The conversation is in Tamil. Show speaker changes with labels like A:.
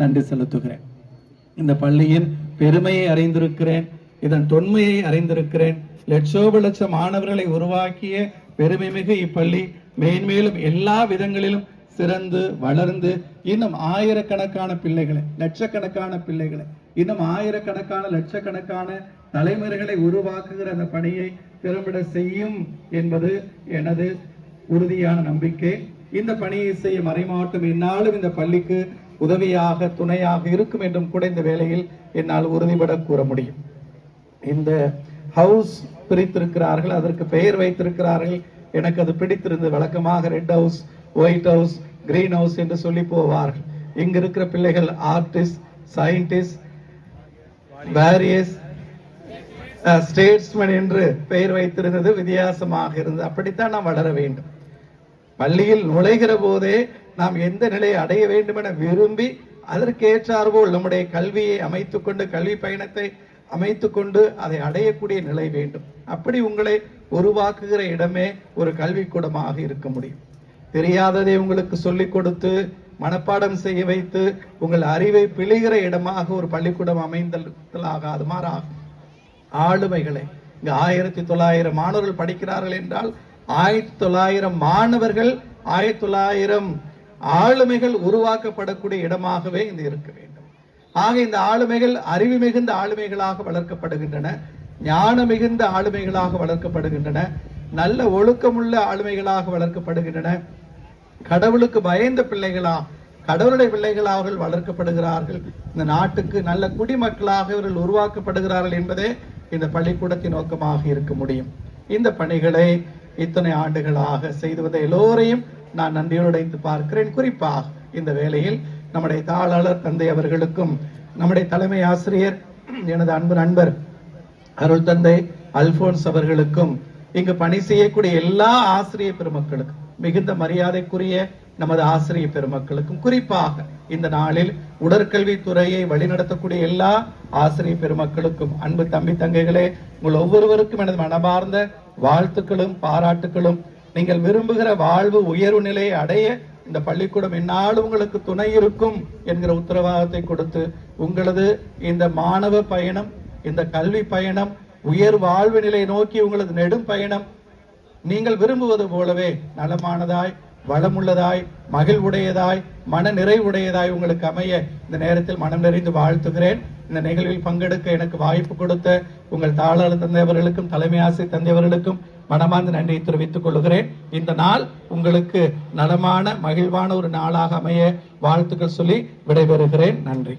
A: நன்றி செலுத்துகிறேன். இந்த பள்ளியின் பெருமையை அறிந்திருக்கிறேன், இதன் தொன்மையை அறிந்திருக்கிறேன். லட்சோப லட்சம் மாணவர்களை உருவாக்கிய பெருமை மிகு இப்பள்ளி மேன்மேலும் எல்லா விதங்களிலும் சிறந்து வளர்ந்து இன்னும் ஆயிரக்கணக்கான பிள்ளைகளை, லட்சக்கணக்கான பிள்ளைகளை, இன்னும் ஆயிரக்கணக்கான லட்சக்கணக்கான தலைமுறைகளை உருவாக்குகிற அந்த பணியை திறம்பட செய்யும் என்பது எனது உறுதியான நம்பிக்கை. இந்த பணியை செய்ய மறைமாட்டும் என்னாலும் இந்த பள்ளிக்கு உதவியாக துணையாக இருக்கும் என்றும் கூட இந்த வேளையில் என்னால் உறுதிபட கூற முடியும். இந்த ஹவுஸ் பிரித்திருக்கிறார்கள், அதற்கு பெயர் வைத்திருக்கிறார்கள். எனக்கு அது பிடித்திருந்தது. வழக்கமாக red house, white house, green house என்று சொல்லி போவார்கள். இங்க இருக்கிற பிள்ளைகள் ஆர்டிஸ்ட், சயின்டிஸ்ட், வேரியஸ் ஸ்டேட்ஸ்மேன் என்று பெயர் வைத்திருந்தது வித்தியாசமாக இருந்தது. அப்படித்தான் நாம் வளர வேண்டும். பள்ளியில் நுழைகிற போதே நாம் எந்த நிலையை அடைய வேண்டும் என விரும்பி அதற்கேற்றார்போல் நம்முடைய கல்வியை அமைத்துக் கொண்டு, கல்வி பயணத்தை அமைத்துக் கொண்டு அதை அடையக்கூடிய நிலை வேண்டும். அப்படி உங்களை உருவாக்குகிற இடமே ஒரு கல்விக்கூடமாக இருக்க முடியும். தெரியாததை உங்களுக்கு சொல்லிக் கொடுத்து மனப்பாடம் செய்ய வைத்து உங்கள் அறிவை பிழிகிற இடமாக ஒரு பள்ளிக்கூடம் அமைந்தலாகாது. மாறாகும் ஆளுமைகளை, இங்க 1900 மாணவர்கள் படிக்கிறார்கள் என்றால் 1900 மாணவர்கள், 1900 ஆளுமைகள் உருவாக்கப்படக்கூடிய இடமாகவே இது இருக்க வேண்டும். ஆக இந்த ஆளுமைகள் அறிவு மிகுந்த ஆளுமைகளாக வளர்க்கப்படுகின்றன, ஞான மிகுந்த ஆளுமைகளாக வளர்க்கப்படுகின்றன, நல்ல ஒழுக்கமுள்ள ஆளுமைகளாக வளர்க்கப்படுகின்றன, கடவுளுக்கு பயந்த பிள்ளைகளா, கடவுளுடைய பிள்ளைகளாக அவர்கள் வளர்க்கப்படுகிறார்கள். இந்த நாட்டுக்கு நல்ல குடிமக்களாக இவர்கள் உருவாக்கப்படுகிறார்கள் என்பதே இந்த பள்ளிக்கூடத்தின் நோக்கமாக இருக்க முடியும். இந்த பணிகளை இத்தனை ஆண்டுகளாக செய்து வந்த எல்லோரையும் நான் நன்றியோடு பார்க்கிறேன். குறிப்பாக இந்த வேளையில் நம்முடைய தாளாளர் தந்தை அவர்களுக்கும், நம்முடைய தலைமை ஆசிரியர் எனது அன்பு நண்பர் அருள் தந்தை அல்போன்ஸ் அவர்களுக்கும், இங்கு பணி செய்யக்கூடிய எல்லா ஆசிரியர் பெருமக்களுக்கும், மிகுந்த மரியாதைக்குரிய நமது ஆசிரியர் பெருமக்களுக்கும், குறிப்பாக இந்த நாளில் உடற்கல்வி துறையை வழிநடத்தக்கூடிய எல்லா ஆசிரியர் பெருமக்களுக்கும், அன்பு தம்பி தங்கைகளே, உங்கள் ஒவ்வொருவருக்கும் எனது மனமார்ந்த வாழ்த்துக்களும் பாராட்டுகளும். நீங்கள் விரும்புகிற வாழ்வு உயர்வு நிலையை அடைய இந்த பள்ளிக்கூடம் என்னாலும் உங்களுக்கு துணை இருக்கும் என்கிற உத்தரவாதத்தை கொடுத்து, உங்களது இந்த மாணவ பயணம், இந்த கல்வி பயணம், உயர் வாழ்வு நிலையை நோக்கி உங்களது நெடும் பயணம் நீங்கள் விரும்புவது போலவே நலமானதாய், வளமுள்ளதாய், மகிழ்வுடையதாய், மன நிறைவுடையதாய் உங்களுக்கு அமைய இந்த நேரத்தில் மனம் நிறைந்து வாழ்த்துகிறேன். இந்த நிகழ்வில் பங்கெடுக்க எனக்கு வாய்ப்பு கொடுத்த உங்கள் தாளாளர் தந்தையவர்களுக்கும், தலைமை ஆசிரியர் தந்தையவர்களுக்கும் மனமார்ந்த நன்றியை தெரிவித்துக் கொள்கிறேன். இந்த நாள் உங்களுக்கு நலமான மகிழ்வான ஒரு நாளாக அமைய வாழ்த்துக்கள் சொல்லி விடைபெறுகிறேன். நன்றி.